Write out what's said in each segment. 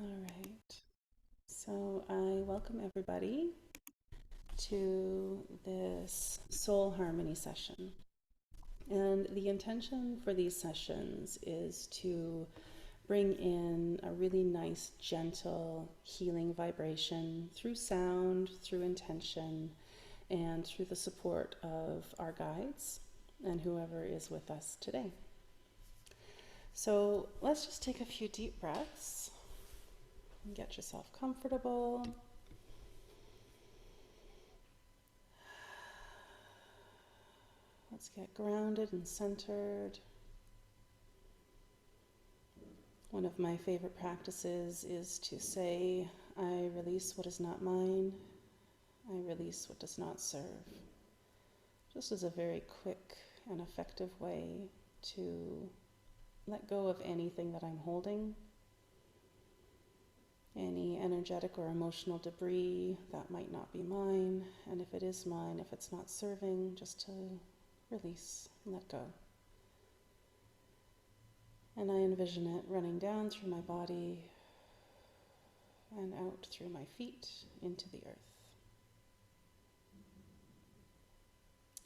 All right, so I welcome everybody to this soul harmony session. And the intention for these sessions is to bring in a really nice, gentle, healing vibration through sound, through intention, and through the support of our guides and whoever is with us today. So let's just take a few deep breaths and get yourself comfortable. Let's get grounded and centered. One of my favorite practices is to say, I release what is not mine. I release what does not serve. Just as a very quick and effective way to let go of anything that I'm holding, any energetic or emotional debris that might not be mine, and if it is mine, if it's not serving, just to release and let go. And I envision it running down through my body and out through my feet into the earth.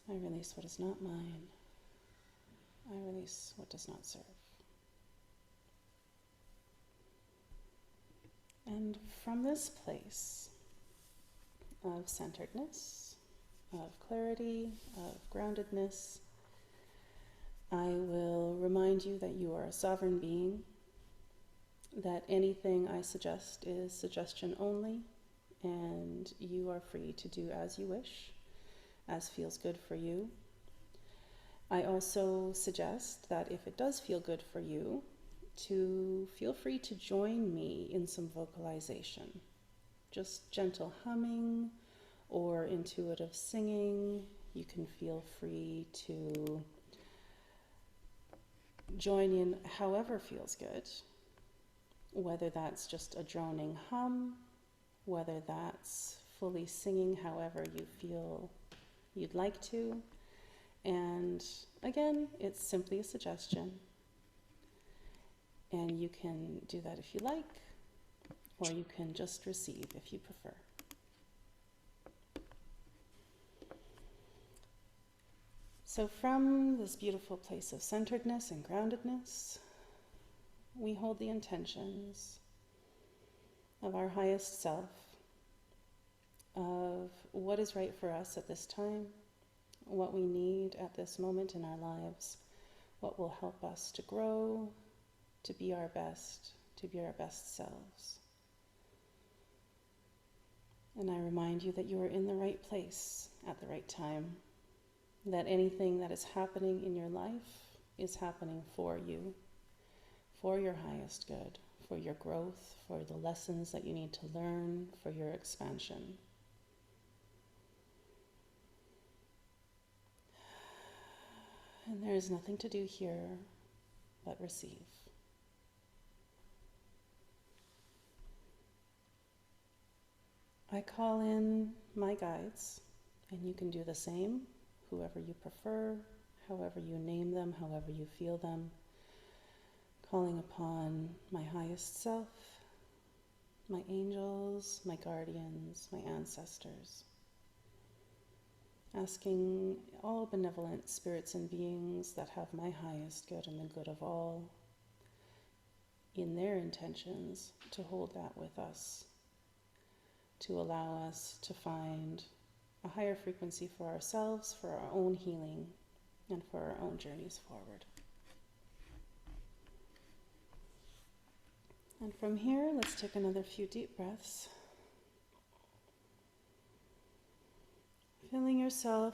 I release what is not mine. I release what does not serve. And from this place of centeredness, of clarity, of groundedness, I will remind you that you are a sovereign being, that anything I suggest is suggestion only, and you are free to do as you wish, as feels good for you. I also suggest that if it does feel good for you, to feel free to join me in some vocalization. Just gentle humming or intuitive singing. You can feel free to join in however feels good, whether that's just a droning hum, whether that's fully singing however you feel you'd like to. And again, it's simply a suggestion. And you can do that if you like, or you can just receive if you prefer. So from this beautiful place of centeredness and groundedness, we hold the intentions of our highest self, of what is right for us at this time, what we need at this moment in our lives, what will help us to grow, to be our best selves. And I remind you that you are in the right place at the right time, that anything that is happening in your life is happening for you, for your highest good, for your growth, for the lessons that you need to learn, for your expansion. And there is nothing to do here but receive. I call in my guides, and you can do the same, whoever you prefer, however you name them, however you feel them, calling upon my highest self, my angels, my guardians, my ancestors, asking all benevolent spirits and beings that have my highest good and the good of all in their intentions to hold that with us, to allow us to find a higher frequency for ourselves, for our own healing, and for our own journeys forward. And from here, let's take another few deep breaths. Filling yourself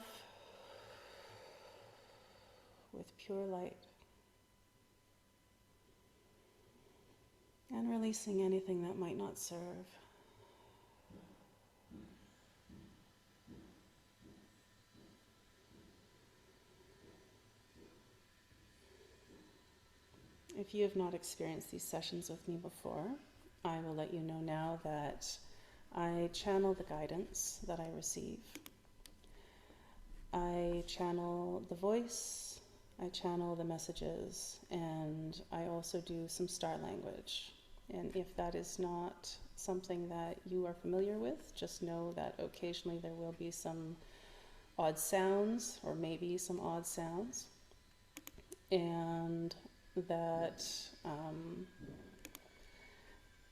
with pure light and releasing anything that might not serve. If you have not experienced these sessions with me before, I will let you know now that I channel the guidance that I receive. I channel the voice, I channel the messages, and I also do some star language. And if that is not something that you are familiar with, just know that occasionally there will be some odd sounds, or maybe some odd sounds, and that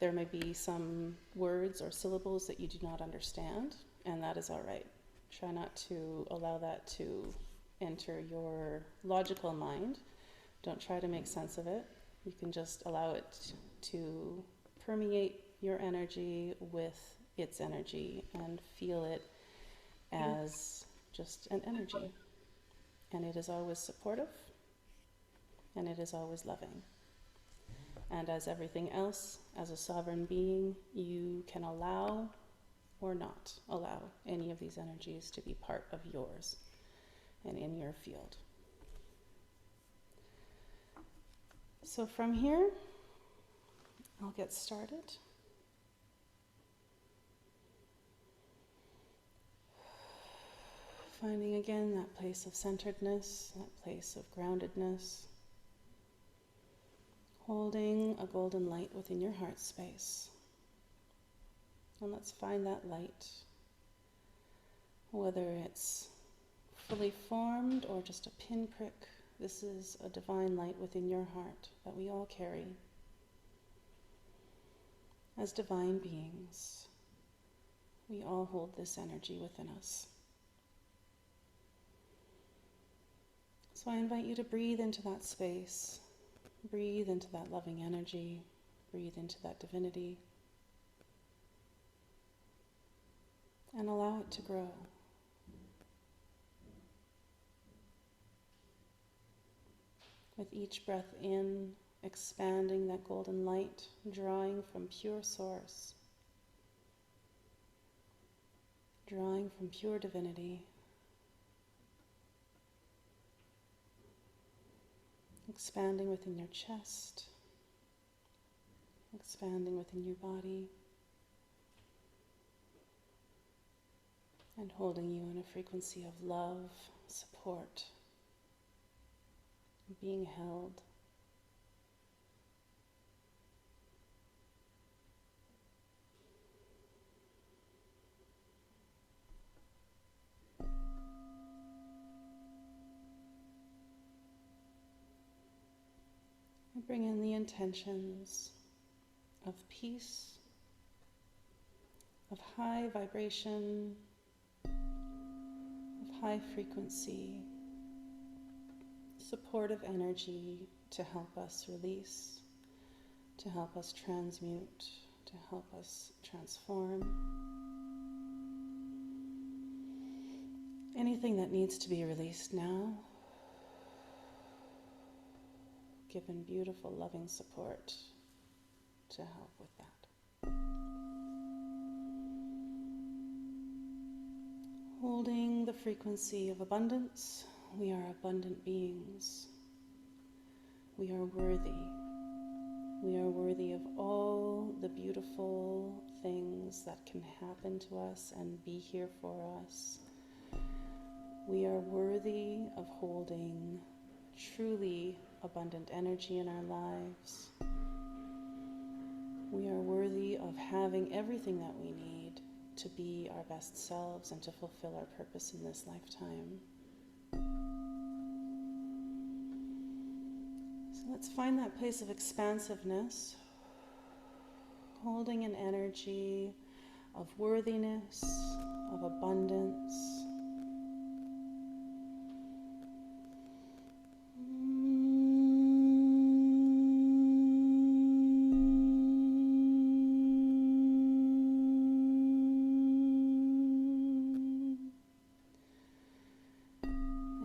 there may be some words or syllables that you do not understand, and that is all right. Try not to allow that to enter your logical mind. Don't try to make sense of it. You can just allow it to permeate your energy with its energy and feel it as just an energy. And it is always supportive, and it is always loving. And as everything else, as a sovereign being, you can allow or not allow any of these energies to be part of yours and in your field. So from here, I'll get started. Finding again that place of centeredness, that place of groundedness. Holding a golden light within your heart space. And let's find that light, whether it's fully formed or just a pinprick. This is a divine light within your heart that we all carry as divine beings. We all hold this energy within us. So I invite you to breathe into that space. Breathe into that loving energy. Breathe into that divinity. And allow it to grow. With each breath in, expanding that golden light, drawing from pure source, drawing from pure divinity. Expanding within your chest, expanding within your body, and holding you in a frequency of love, support, being held. And bring in the intentions of peace, of high vibration, of high frequency, supportive energy to help us release, to help us transmute, to help us transform. Anything that needs to be released now, given beautiful, loving support to help with that. Holding the frequency of abundance, we are abundant beings. We are worthy. We are worthy of all the beautiful things that can happen to us and be here for us. We are worthy of holding truly abundant energy in our lives. We are worthy of having everything that we need to be our best selves and to fulfill our purpose in this lifetime. So let's find that place of expansiveness, holding an energy of worthiness, of abundance.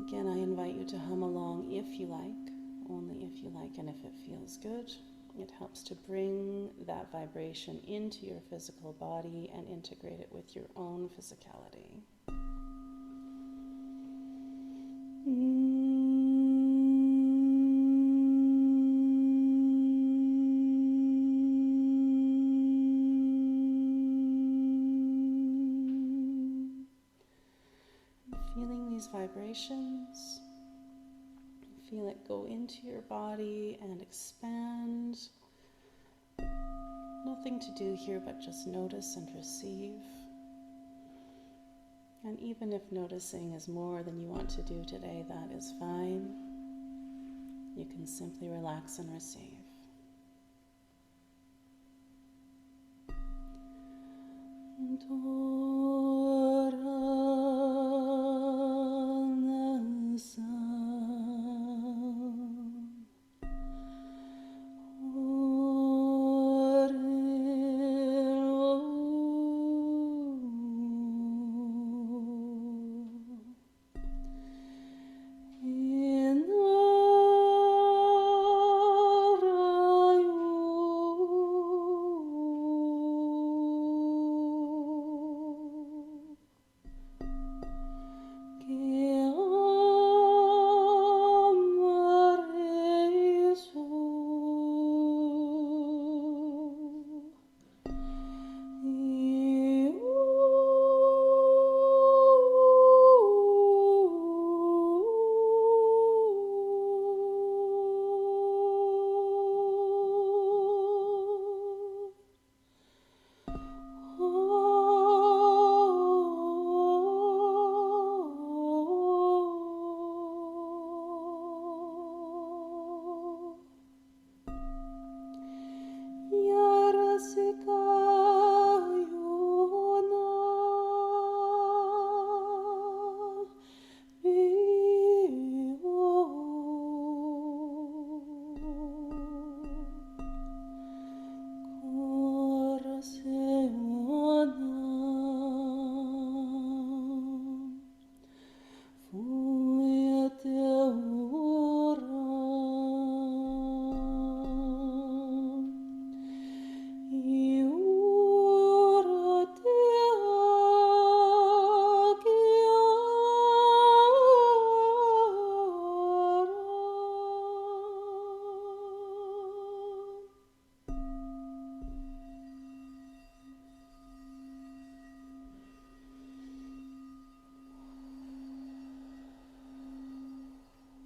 Again, I invite you to hum along if you like, only if you like and if it feels good. It helps to bring that vibration into your physical body and integrate it with your own physicality. Feeling these vibrations, feel it go into your body and expand Nothing to do here but just notice and receive. And even if noticing is more than you want to do today, that is fine. You can simply relax and receive.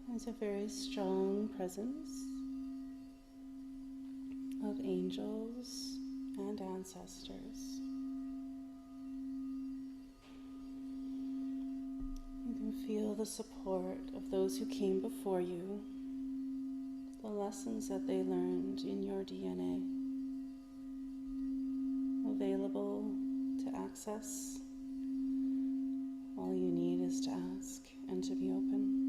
There's a very strong presence of angels and ancestors. You can feel the support of those who came before you, the lessons that they learned in your DNA, available to access. All you need is to ask and to be open.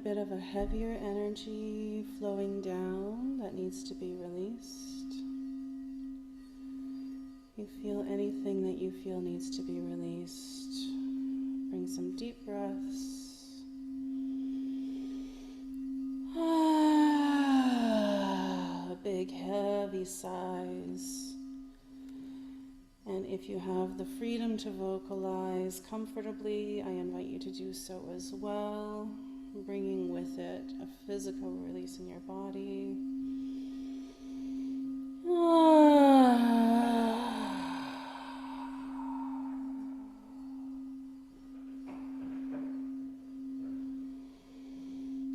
Bit of a heavier energy flowing down that needs to be released. You feel anything that you feel needs to be released. Bring some deep breaths. release sighs. And if you have the freedom to vocalize comfortably, I invite you to do so as well, bringing with it a physical release in your body.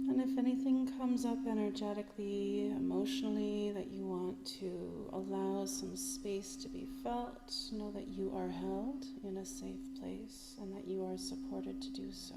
And if anything comes up energetically, emotionally, that you want to allow some space to be felt, know that you are held in a safe place and that you are supported to do so.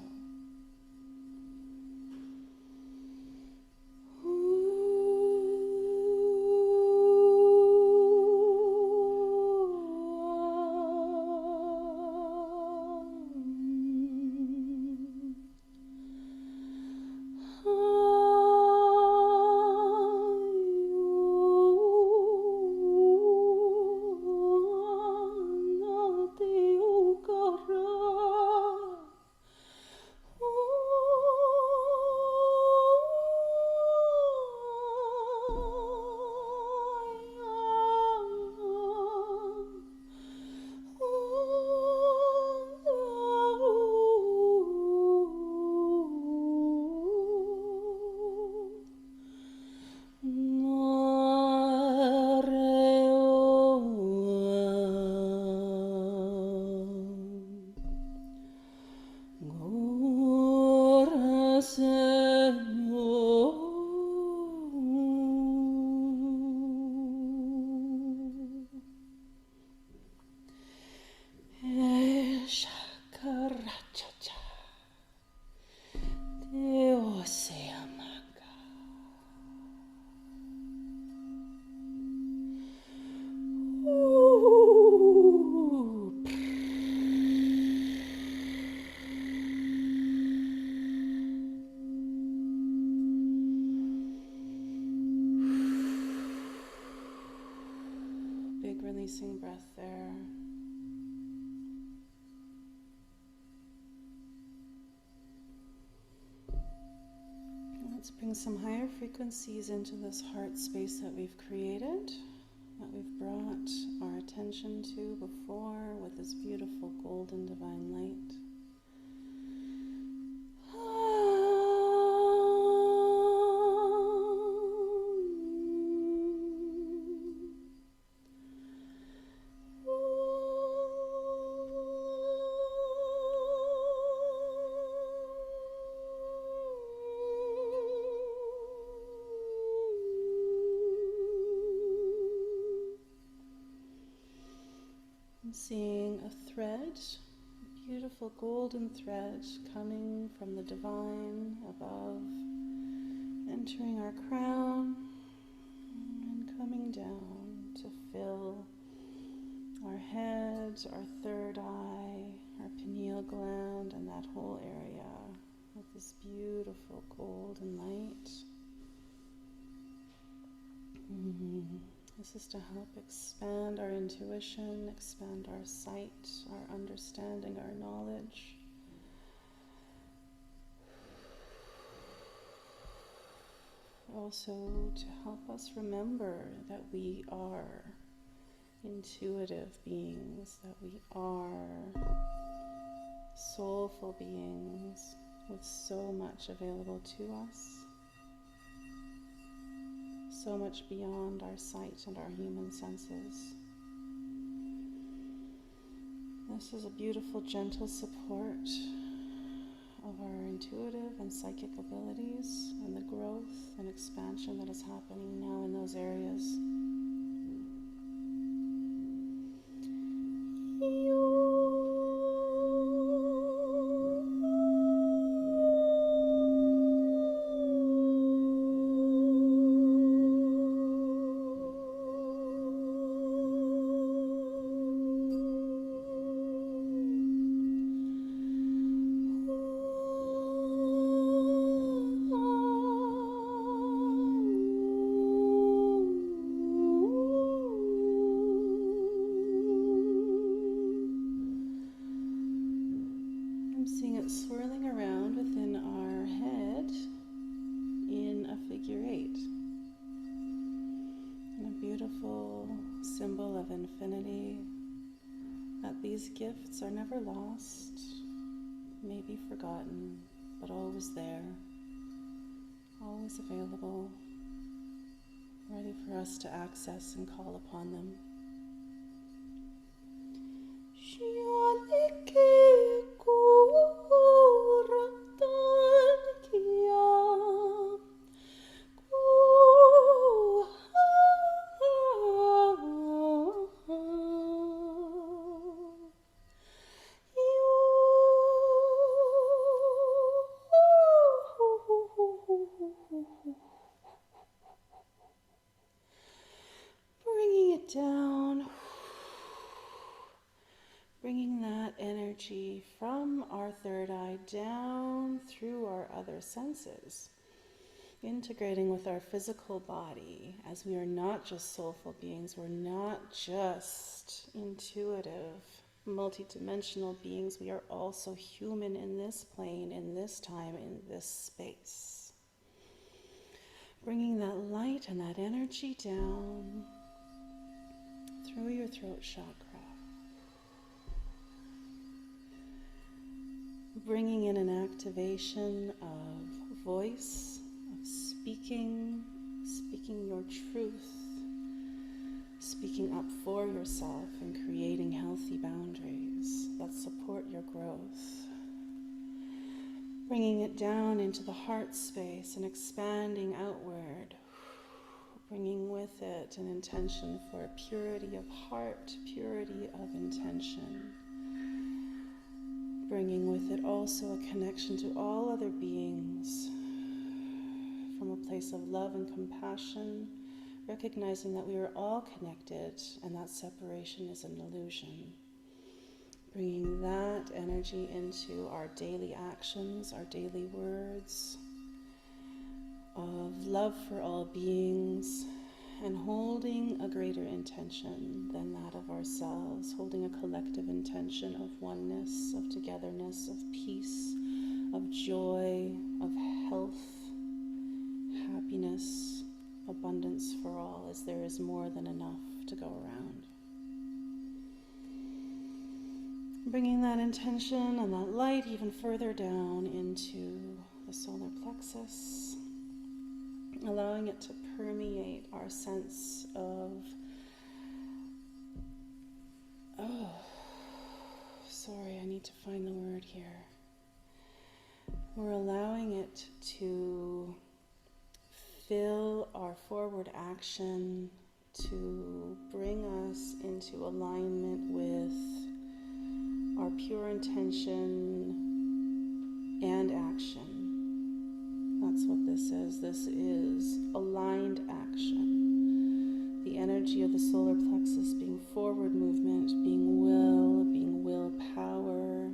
Releasing breath there. Let's bring some higher frequencies into this heart space that we've created, that we've brought our attention to before with this beautiful golden divine light. Seeing a thread, a beautiful golden thread coming from the divine above, entering our crown and coming down to fill our head, our third eye, our pineal gland, and that whole area with this beautiful golden light. This is to help expand our intuition, expand our sight, our understanding, our knowledge. Also to help us remember that we are intuitive beings, that we are soulful beings with so much available to us. So much beyond our sight and our human senses. This is a beautiful, gentle support of our intuitive and psychic abilities and the growth and expansion that is happening now in those areas. of infinity, that these gifts are never lost, maybe forgotten, but always there, always available, ready for us to access and call upon them. Bringing it down, bringing that energy from our third eye down through our other senses, integrating with our physical body, as we are not just soulful beings, we're not just intuitive, multidimensional beings, we are also human in this plane, in this time, in this space. Bringing that light and that energy down through your throat chakra. Bringing in an activation of voice, of speaking your truth, speaking up for yourself and creating healthy boundaries that support your growth. Bringing it down into the heart space and expanding outward, bringing with it an intention for purity of heart, purity of intention. Bringing with it also a connection to all other beings from a place of love and compassion, recognizing that we are all connected and that separation is an illusion. Bringing that energy into our daily actions, our daily words of love for all beings, and holding a greater intention than that of ourselves, holding a collective intention of oneness, of togetherness, of peace, of joy, of health, happiness, abundance for all, as there is more than enough to go around. Bringing that intention and that light even further down into the solar plexus, allowing it to permeate our sense of, I need to find the word here. We're allowing it to fill our forward action, to bring us into alignment with our pure intention and action. That's what this is. This is aligned action. The energy of the solar plexus being forward movement, being willpower,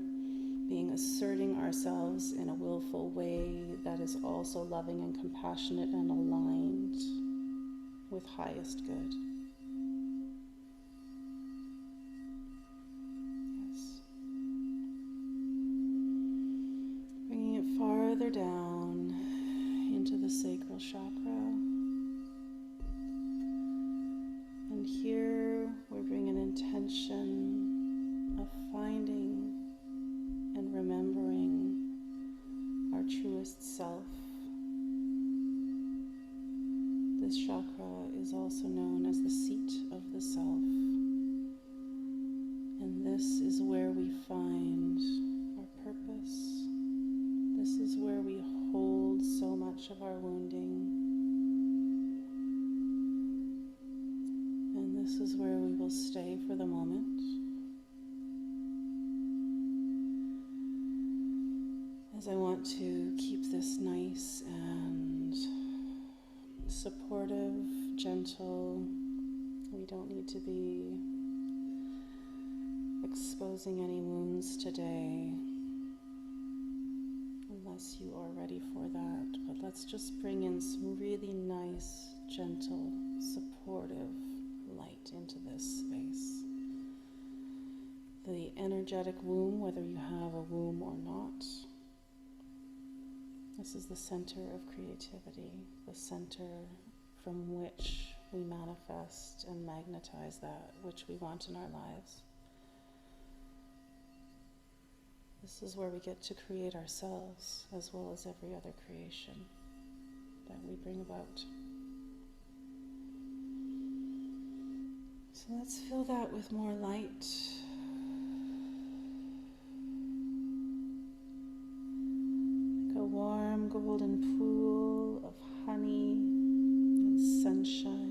being asserting ourselves in a willful way that is also loving and compassionate and aligned with highest good. Yes. Bringing it farther down into the sacral chakra. And here we bring an intention of finding and remembering our truest self. This chakra is also known as the seat of the self. And this is where we find our purpose. This is where we hold so much of our wounding. And this is where we will stay for the moment. As I want to keep this nice and supportive, gentle. We don't need to be exposing any wounds today, unless you are ready for that. But let's just bring in some really nice, gentle, supportive light into this space. The energetic womb, whether you have a womb or not. This is the center of creativity, the center from which we manifest and magnetize that which we want in our lives. This is where we get to create ourselves as well as every other creation that we bring about. So let's fill that with more light. Like a warm golden pool of honey and sunshine.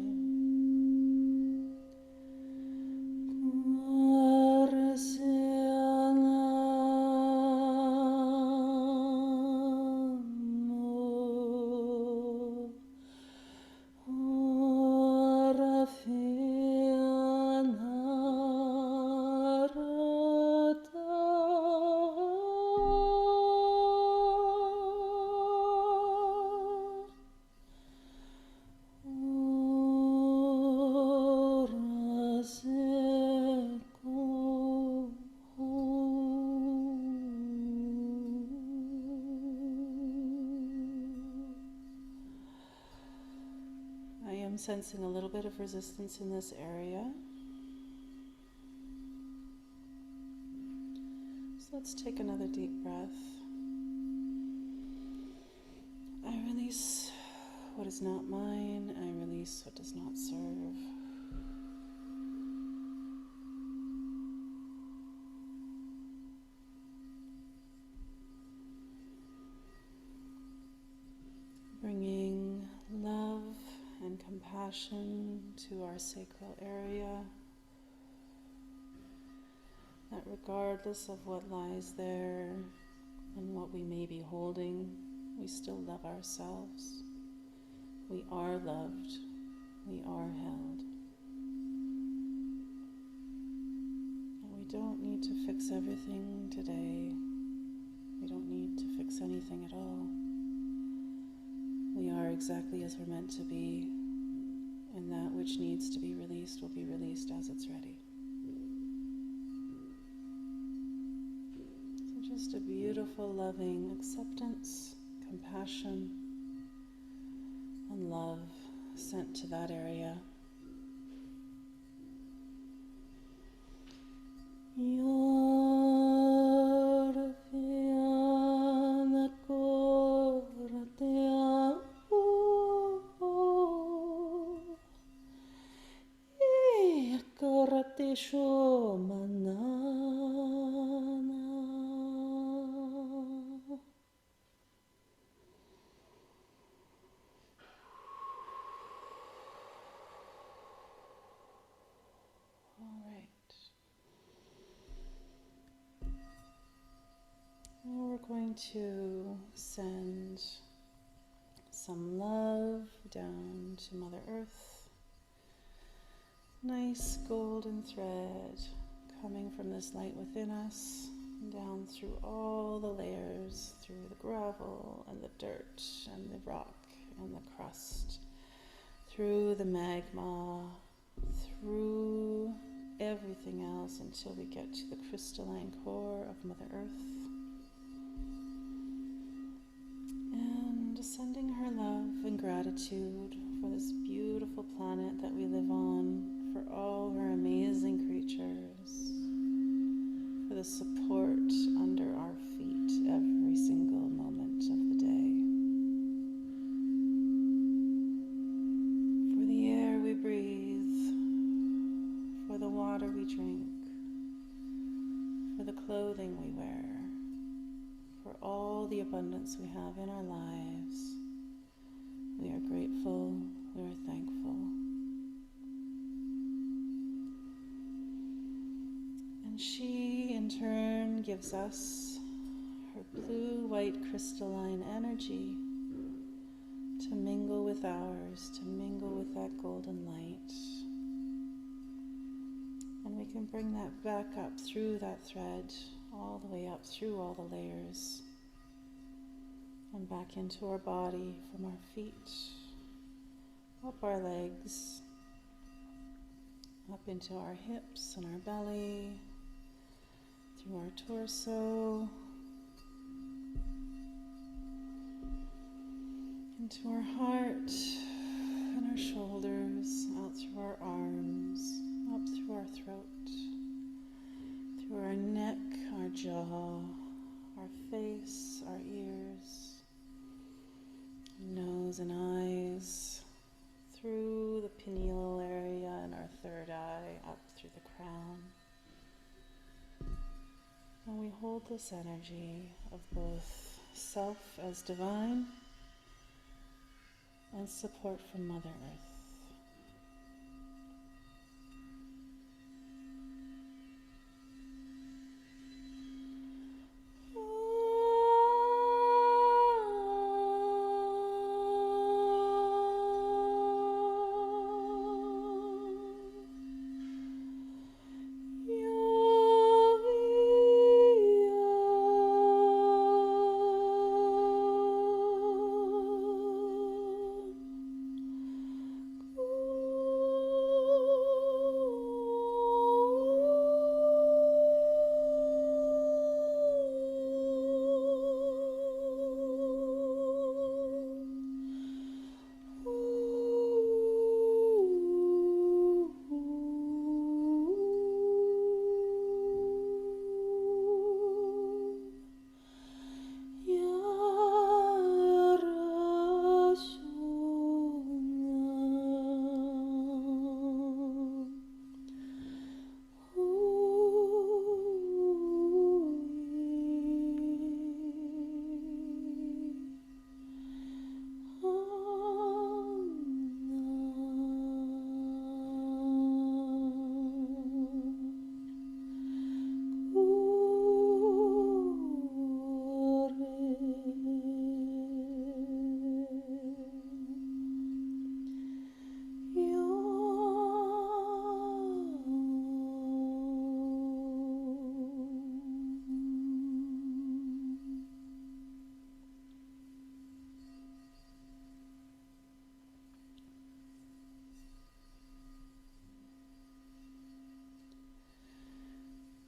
Sensing a little bit of resistance in this area. So let's take another deep breath. I release what is not mine. I release what does not serve. Bringing love and compassion to our sacral area, that regardless of what lies there and what we may be holding, we still love ourselves. We are loved. We are held. And we don't need to fix everything today. We don't need to fix anything at all. We are exactly as we're meant to be, and that which needs to be released will be released as it's ready. So just a beautiful, loving acceptance, compassion, and love sent to that area. We're going to send some love down to Mother Earth. Nice golden thread coming from this light within us, down through all the layers, through the gravel and the dirt and the rock and the crust, through the magma, through everything else until we get to the crystalline core of Mother Earth. And sending her love and gratitude for this beautiful planet that we live on, for all her amazing creatures, for the support under our feet every single moment of the day, for the air we breathe, for the water we drink, for the clothing we wear, for all the abundance we have in our lives. We are grateful, we are thankful. And she, in turn, gives us her blue-white crystalline energy to mingle with ours, to mingle with that golden light. And we can bring that back up through that thread, all the way up through all the layers, and back into our body, from our feet, up our legs, up into our hips and our belly, through our torso, into our heart, and our shoulders, out through our arms, up through our throat, through our neck, our jaw, our face, our ears, nose and eyes, through the pineal area and our third eye, up through the crown. And we hold this energy of both self as divine and support from Mother Earth.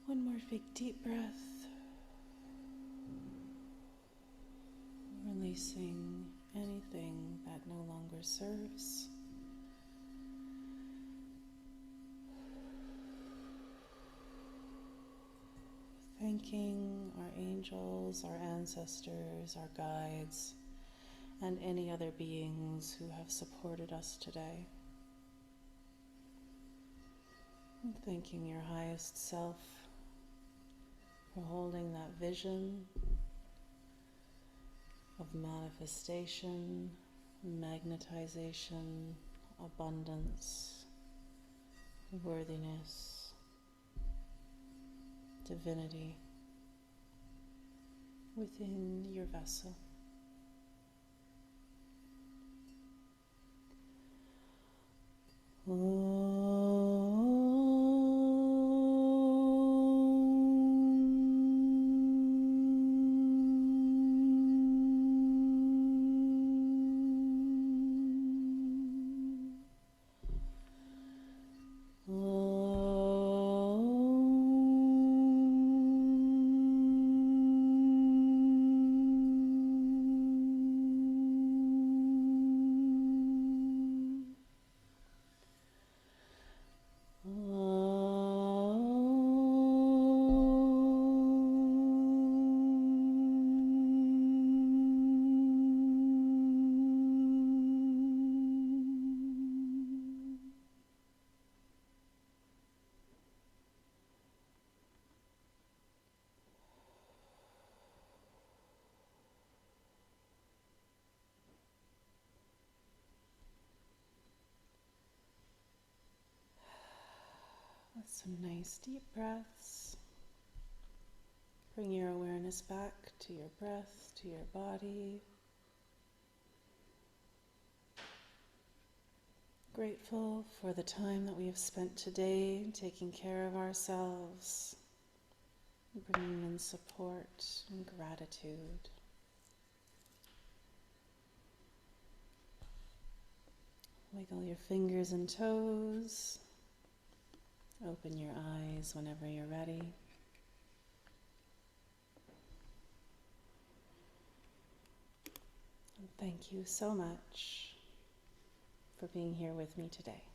One more big deep breath, releasing anything that no longer serves. Thanking our angels, our ancestors, our guides, and any other beings who have supported us today. And thanking your highest self for holding that vision of manifestation, magnetization, abundance, worthiness, divinity within your vessel. With some nice deep breaths, bring your awareness back to your breath, to your body. Grateful for the time that we have spent today taking care of ourselves, bringing in support and gratitude. Wiggle your fingers and toes. Open your eyes whenever you're ready. And thank you so much for being here with me today.